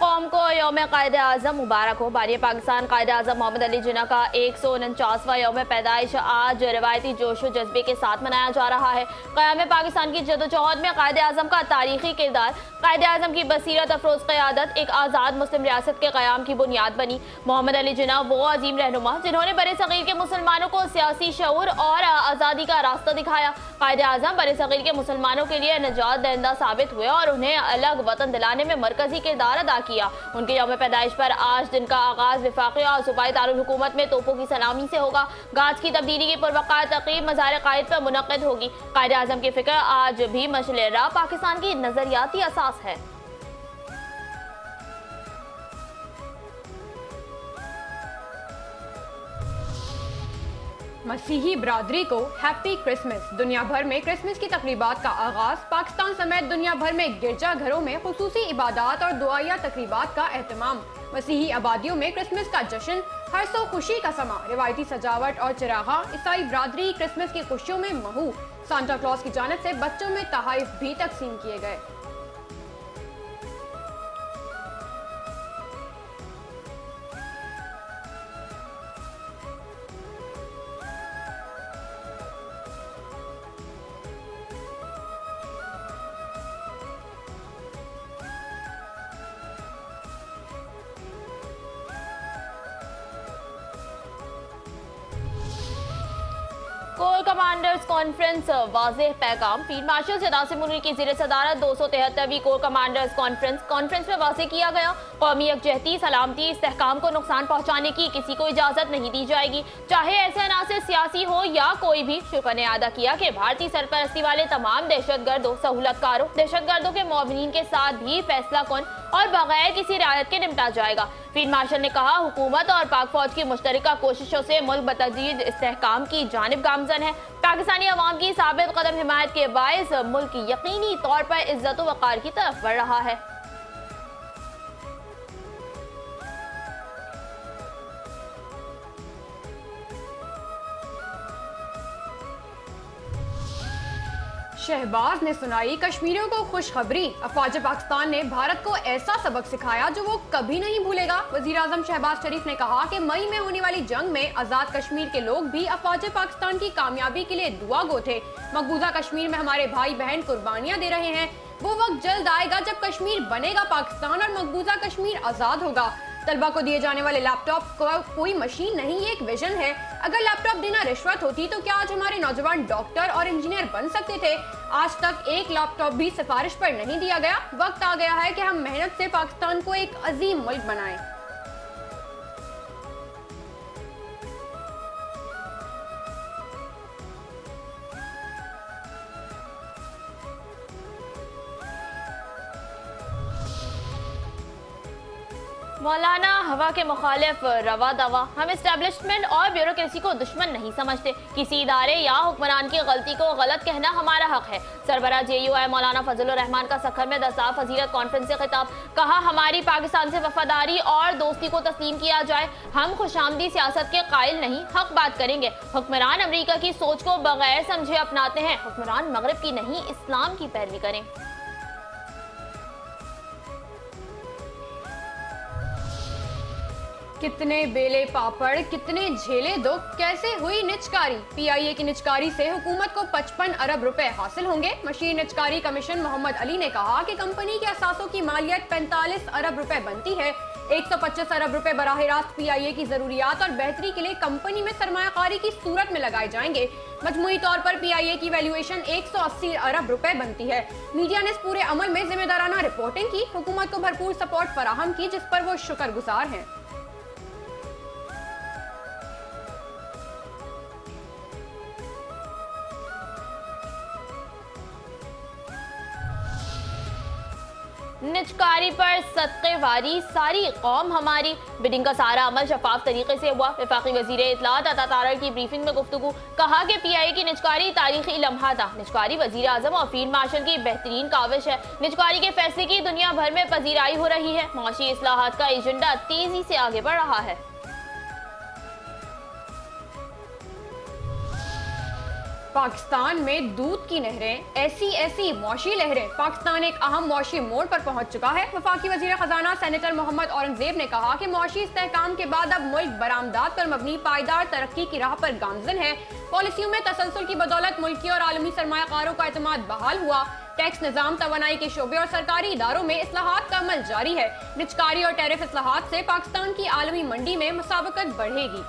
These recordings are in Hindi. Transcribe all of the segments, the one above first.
कौम को यौम कायद-ए-आज़म मुबारक हो। बानी पाकिस्तान कायद-ए-आज़म मोहम्मद अली जिन्ना का 149वां यौम पैदाइश आज रवायती जोश व जज्बे के साथ मनाया जा रहा है। क़याम पाकिस्तान की जदोजहद में कायद-ए-आज़म का तारीखी किरदार, कायद-ए-आज़म की बसीरत अफरोज़ क़यादत एक आज़ाद मुस्लिम रियासत के क़याम की बुनियाद बनी। मोहम्मद अली जिन्ना वो अजीम रहनुमा जिन्होंने बरे सग़ीर के मुसलमानों को सियासी शऊर और आज़ादी का रास्ता दिखाया। कायद-ए-आज़म बरे सग़ीर के मुसलमानों के लिए निजात दहिंदा साबित हुए और उन्हें अलग वतन दिलाने में मरकजी किरदार अदा किया। उनके यौम पैदाइश पर आज दिन का आगाज वफाक़ी और सूबाई दारुल हुकूमत में तोपों की सलामी से होगा। गाज की तब्दीली की पुरवक़ार तक़रीब मज़ार क़ाइद पर मुनक़्क़िद होगी। कायद-ए-आज़म की फ़िक्र आज भी मशअल राह पाकिस्तान की नज़रियाती असास है। मसीही बरादरी को हैप्पी क्रिसमस। दुनिया भर में क्रिसमस की तकरीबात का आगाज, पाकिस्तान समेत दुनिया भर में गिरजा घरों में खुसूसी इबादत और दुआया तकरीबात का एहतमाम। मसीही आबादियों में क्रिसमस का जश्न, हर्षो खुशी का समा, रिवायती सजावट और चिरागा। ईसाई बरादरी क्रिसमस की खुशियों में महू। सांता क्लॉज की जानिब से बच्चों में तोहफे भी तकसीम किए गए। कोर कमांडर्स कॉन्फ्रेंस वाज़ेह पैगाम। फील्ड मार्शल सियासिम मुनीर की ज़ेर सदारत 273वीं कोर कमांडर्स कॉन्फ्रेंस में वाज़ेह किया गया, कौमी यकजहती, सलामती, इस्तेहकाम को नुकसान पहुँचाने की किसी को इजाज़त नहीं दी जाएगी, चाहे ऐसे अनासिर सियासी हो या कोई भी। शुक्र ने अदा किया कि भारतीय सरपरस्ती वाले तमाम दहशतगर्दों, सहूलतकारों, दहशतगर्दों के मुआविनीन के साथ भी फैसला कौन और बगैर किसी रियायत के निपटा जाएगा। फील्ड मार्शल ने कहा, हुकूमत और पाक फौज की मुश्तरका कोशिशों से मुल्क बतदरीज इस्तेहकाम की जानिब गामजन है। पाकिस्तानी अवाम की साबित कदम हिमायत के बायस मुल्क यकीनी तौर पर इज्जत व वक़ार की तरफ बढ़ रहा है। शहबाज ने सुनाई कश्मीरियों को खुशखबरी। अफवाज पाकिस्तान ने भारत को ऐसा सबक सिखाया जो वो कभी नहीं भूलेगा। वजीर आजम शहबाज शरीफ ने कहा कि मई में होने वाली जंग में आजाद कश्मीर के लोग भी अफवाज पाकिस्तान की कामयाबी के लिए दुआ गो थे। मकबूजा कश्मीर में हमारे भाई बहन कुर्बानियां दे रहे हैं। वो वक्त जल्द आएगा जब कश्मीर बनेगा पाकिस्तान और मकबूजा कश्मीर आजाद होगा। तलबा को दिए जाने वाले लैपटॉप कोई मशीन नहीं, ये एक विजन है। अगर लैपटॉप देना रिश्वत होती तो क्या आज हमारे नौजवान डॉक्टर और इंजीनियर बन सकते थे? आज तक एक लैपटॉप भी सिफारिश पर नहीं दिया गया। वक्त आ गया है कि हम मेहनत से पाकिस्तान को एक अजीम मुल्क बनाएं। मौलाना हवा के मुखालिफ रवा दवा। हम इस्टेब्लिशमेंट और ब्यूरोक्रेसी को दुश्मन नहीं समझते। किसी इदारे या हुक्मरान की गलती को गलत कहना हमारा हक है। सरबरा JUI मौलाना फजलुर रहमान का सखर में दसाफ फजीलत कॉन्फ्रेंस से खिताब। कहा, हमारी पाकिस्तान से वफादारी और दोस्ती को तस्लीम किया जाए। हम खुशामदी सियासत के कायल नहीं, हक बात करेंगे। हुक्मरान अमरीका की सोच को बगैर समझे अपनाते हैं। हुक्मरान मगरब की नहीं, इस्लाम की पैरवी करें। कितने बेले पापड़, कितने झेले दुख, कैसे हुई निचकारी। PIA की निचकारी से हुकूमत को 55 अरब रुपए हासिल होंगे। मशीर निचकारी कमीशन मोहम्मद अली ने कहा कि कंपनी के असासों की मालियत 45 अरब रुपए बनती है। 125 अरब रुपए बराह रास्त PIA की जरूरियात और बेहतरी के लिए कंपनी में सरमायाकारी की सूरत में लगाए जाएंगे। मजमूई तौर पर PIA की वैल्यूएशन 180 अरब रुपए बनती है। मीडिया ने इस पूरे अमल में जिम्मेदाराना रिपोर्टिंग की, हुकूमत को भरपूर सपोर्ट फराहम की, जिस पर वो शुक्रगुजार हैं। निचकारी पर सदक़े वारी, सारी कौम हमारी। बिडिंग का सारा अमल शफाफ तरीके से हुआ। वफाकी वज़ीर इत्तलात अता तारड़ की ब्रीफिंग में गुफ्तगू। कहा कि PIA की निचकारी तारीखी लम्हा था। निचकारी वज़ीर आज़म और फील्ड मार्शल की बेहतरीन काविश है। निचकारी के फैसले की दुनिया भर में पजीराई हो रही है। मुआशी इस्लाहात का एजेंडा तेजी से आगे बढ़ रहा है। पाकिस्तान में दूध की नहरें, ऐसी मौशी लहरें। पाकिस्तान एक अहम मौशी मोड़ पर पहुंच चुका है। वफाकी वजीर खजाना सेनेटर मोहम्मद औरंगजेब ने कहा कि मौशी इस्तेहकाम के बाद अब मुल्क बरामदात पर मबनी पायदार तरक्की की राह पर गामजन है। पॉलिसियों में तसलसल की बदौलत मुल्की और आलमी सरमायाकारों का एतमाद बहाल हुआ। टैक्स निजाम, तवानाई के शोबे और सरकारी इदारों में इस्लाहात का अमल जारी है। निजकारी और टैरिफ इस्लाहात से पाकिस्तान की आलमी मंडी में मुसाबकत बढ़ेगी।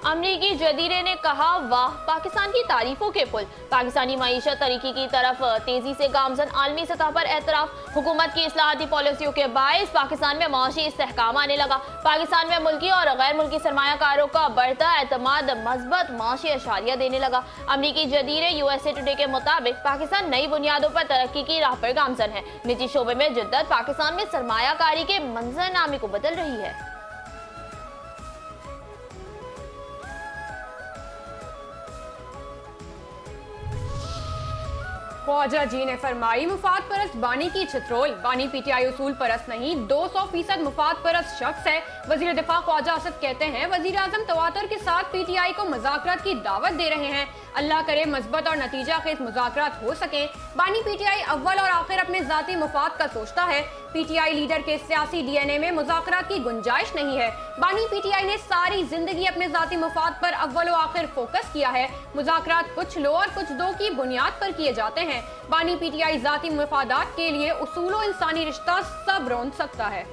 अमरीकी जदीरे ने कहा, वाह पाकिस्तान की तारीफों के पुल। पाकिस्तानी मईशत तरीकी की तरफ तेजी से गामजन, आलमी सतह पर एतराफ। हुकूमत की इस्लाहाती पॉलिसियों के बायस पाकिस्तान में मौशी इस्तेहकाम आने लगा। पाकिस्तान में मुल्की और गैर मुल्की सरमायाकारों का बढ़ता एतमाद मजबूत मौशी अशारिया देने लगा। अमरीकी जदीरे USA टुडे के मुताबिक पाकिस्तान नई बुनियादों पर तरक्की की राह पर गामजन है। निजी शोबे में जिद्दत पाकिस्तान में सरमायाकारी के मंजरनामे को बदल रही है। ख्वाजा जी ने फरमाई, मुफाद परस्त बानी की छित्रोल। बानी PTI उसूल परस्त नहीं, 200% मुफाद परस्त शख्स है। वजीर दिफा ख्वाजा आसिफ कहते हैं, वजीर आजम तवातर के साथ PTI को मुज़ाकरात की दावत दे रहे हैं। अल्लाह करे मजबूत और नतीजा खेज मुज़ाकरात हो सके। बानी PTI अव्वल और आखिर अपने जाती मुफाद का सोचता है। PTI लीडर के सियासी DNA में मुज़ाकरात की गुंजाइश नहीं है। बानी PTI ने सारी जिंदगी अपने जाती मुफाद पर अव्वल और आखिर फोकस किया है। मुज़ाकरात कुछ लो और कुछ दो की बुनियाद पर किए जाते हैं। बानी PTI जाती मुफादात के लिए उसूलों इंसानी रिश्ता सब रोन सकता है।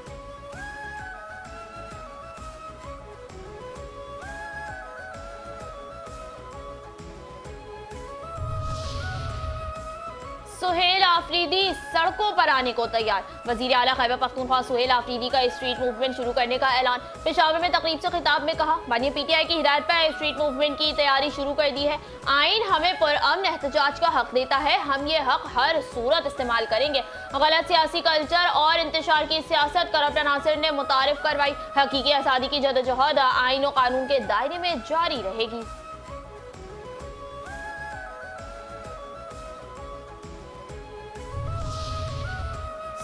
सुहेल आफरीदी सड़कों पर आने को तैयार। वजीर आला खैबर पख्तूनख्वा सुहेल आफरीदी का स्ट्रीट मूवमेंट शुरू करने का ऐलान। पेशावर में तकरीब से खिताब में कहा, बानी PTI की हिदायत पर स्ट्रीट मूवमेंट की तैयारी शुरू कर दी है। आइन हमें पुरअमन एहतजाज का हक देता है, हम ये हक हर सूरत इस्तेमाल करेंगे। गलत सियासी कल्चर और इंतशार की सियासत करप्ट अनासिर ने मुतारिफ करवाई। हकीकी आज़ादी की जदोजहद आइन और कानून के दायरे में जारी रहेगी।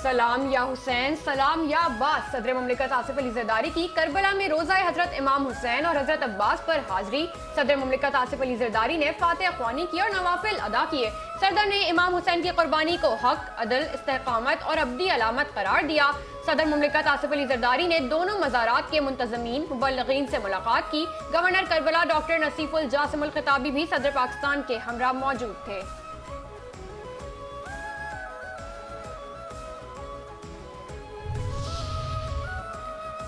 सलाम या हुसैन, सलाम या अब्बास। सदर मुमलिकत आसिफ अली जरदारी की करबला में रोज़ा हजरत इमाम हुसैन और हजरत अब्बास पर हाजिरी। सदर मुमलिकत आसिफ अली जरदारी ने फातिहा ख्वानी की और नवाफिल अदा किए। सदर ने इमाम हुसैन की कुर्बानी को हक, अदल, इस्तेकामत और अब्दी अलामत करार दिया। सदर मुमलिकत आसिफ अली जरदारी ने दोनों मज़ारात के मुंतज़मीन मुबल्लिगीन से मुलाकात की। गवर्नर करबला डॉक्टर नसीफुल जासिमुल खिताबी भी सदर पाकिस्तान के हमरा मौजूद थे।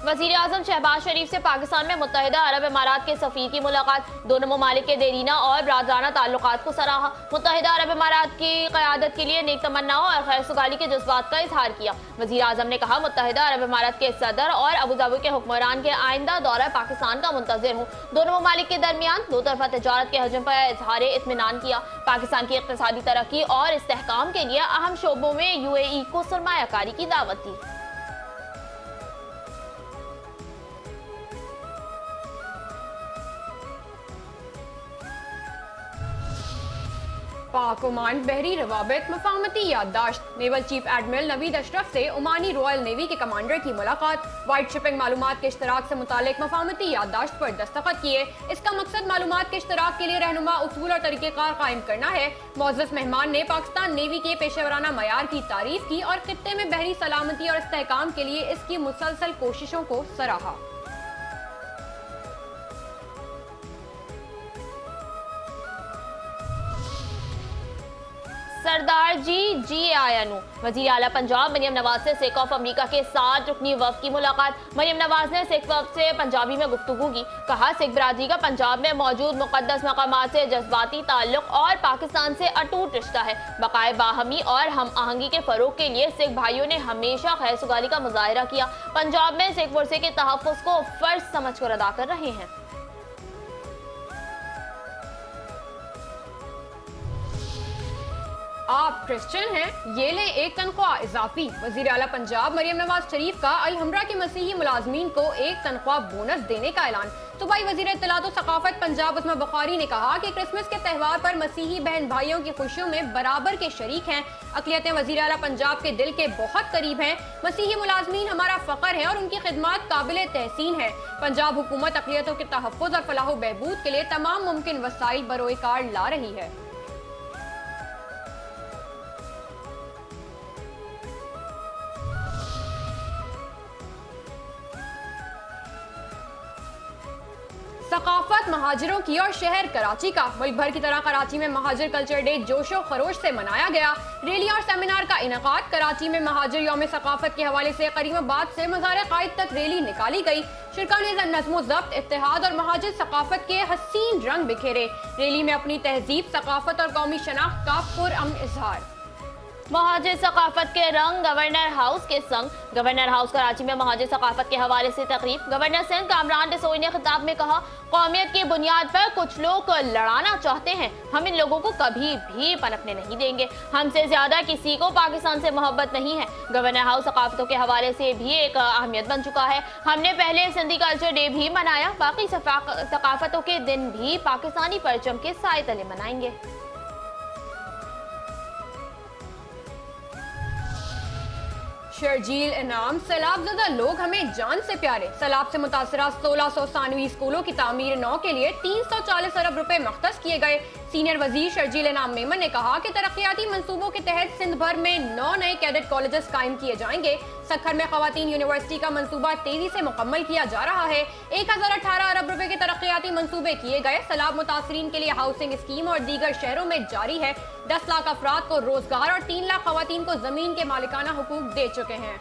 वजीर आजम शहबाज शरीफ से पाकिस्तान में मुत्तहिदा अरब इमारात के सफीर की मुलाकात। दोनों ममालिक के देरीना और बरादराना ताल्लुकात को सराहा। मुत्तहिदा अरब इमारात की क़यादत के लिए नेक तमन्नाओं और खैर-सुगाली के जज्बात का इजहार किया। वजीर आजम ने कहा, मुत्तहिदा अरब इमारात के सदर और अबूधाबी के हुक्मरान के आइंदा दौरा पाकिस्तान का मुंतज़िर हूँ। दोनों ममालिक के दरमियान दो तरफा तजारत के हजम पर इजहार इत्मीनान किया। पाकिस्तान की इक़्तिसादी तरक्की और इस्तेहकाम के लिए अहम शोबों में UAE को सरमायाकारी की दावत दी। पाक ओमान बहरी रवाबित मफाहमती याददाश्त। Naval chief admiral Naveed Ashraf से ओमानी रॉयल नेवी के कमांडर की मुलाकात। वाइट शिपिंग मालूमात के इश्तराक से मुतालिक मफाहमती याददाश्त पर दस्तखत किए। इसका मकसद मालूमात के इश्तराक के लिए रहनुमा उसूल और तरीक़ेकार कायम करना है। मोअज़्ज़ज़ मेहमान ने पाकिस्तान नेवी के पेशेवराना मयार की तारीफ की और खित्ते में बहरी सलामती और इस्तेहकाम के लिए इसकी मुसलसल कोशिशों को सराहा। सरदार जी आयानू। वजीर आला पंजाब मरियम नवाज से सिख ऑफ अमरीका के साथ रुकनी वफ़द की मुलाकात। मरियम नवाज ने सिख वफ़द से पंजाबी में गुफ्तगू की। कहा, सिख बरादरी का पंजाब में मौजूद मुक़द्दस मकामात से जज्बाती ताल्लुक़ और पाकिस्तान से अटूट रिश्ता है। बक़ाए बाहमी और हम आहंगी के फ़रोग़ के लिए सिख भाइयों ने हमेशा खैर-सुगाली का मुज़ाहिरा किया। पंजाब में सिख वर्से के तहफ़्फ़ुज़ को फ़र्ज़ समझ कर अदा कर रहे हैं। आप क्रिश्चियन हैं, ये लें एक तनख्वाह इजाफी। वजीर आला पंजाब मरियम नवाज शरीफ का अलहम्रा के मसीही मुलाजमीन को एक तनख्वाह बोनस देने का ऐलान। सूबाई वजीर इत्तलात व सकाफत पंजाब उस्मा बुखारी ने कहा कि क्रिसमस के त्यौहार पर मसीही बहन भाइयों की खुशियों में बराबर के शरीक हैं। अक़लियतें वजीर आला पंजाब के दिल के बहुत करीब हैं। मसीही मुलाजमीन हमारा फ़ख्र है और उनकी खिदमत काबिल तहसीन है। पंजाब हुकूमत अक़लियतों के तहफ़्फ़ुज़ और फलाह व बहबूद के लिए तमाम मुमकिन वसाइल बरोए कार ला रही है। सकाफत महाजिरों की और शहर कराची का। मुल्क भर की तरह कराची में महाजिर कल्चर डे जोशो खरोश से मनाया गया। रैली और सेमिनार का इनेकाद। कराची में महाजिर यौम सकाफत के हवाले से करीमाबाद से मज़ार कायद तक रैली निकाली गई। शिरका ने नज़्म ज़ब्त, इत्तेहाद और महाजिर सकाफत के हसीन रंग बिखेरे। रैली में अपनी तहजीब, सकाफत और कौमी शनाख्त का पुरअमन इजहार। महाजिर सकाफत के रंग गवर्नर हाउस के संग। गवर्नर हाउस कराची में महाजिर सकाफत के हवाले से तकरीब। गवर्नर सिंध कामरान रसोई ने खिताब में कहा, कौमियत की बुनियाद पर कुछ लोग लड़ाना चाहते हैं, हम इन लोगों को कभी भी पनपने नहीं देंगे। हमसे ज्यादा किसी को पाकिस्तान से मोहब्बत नहीं है। गवर्नर हाउस सकाफतों के हवाले से भी एक अहमियत बन चुका है। हमने पहले सिंधी कल्चर डे भी मनाया, बाकी सकाफतों के दिन भी पाकिस्तानी परचम के साए तले मनाएंगे। शर्जील इनाम, सैलाबज़दा लोग हमें जान से प्यारे। सैलाब से मुतासरा 1600 सानवी स्कूलों की तामीर 9 के लिए 340 अरब रुपए मख्तस किए गए। सीनियर वजीर शर्जील इनाम मेमन ने कहा कि तरक्याती मंसूबों के तहत सिंध भर में 9 नए कैडेट कॉलेजेस कायम किए जाएंगे। सखर में खवातीन यूनिवर्सिटी का मंसूबा तेजी से मुकम्मल किया जा रहा है। 1018 अरब रुपए के तरक्याती मंसूबे किए गए। सैलाब मुतासरीन के लिए हाउसिंग स्कीम और दीगर शहरों में जारी है। 10 लाख अफराद को रोजगार और 3 लाख खवातीन को जमीन के मालिकाना हुकूक दे चुके हैं।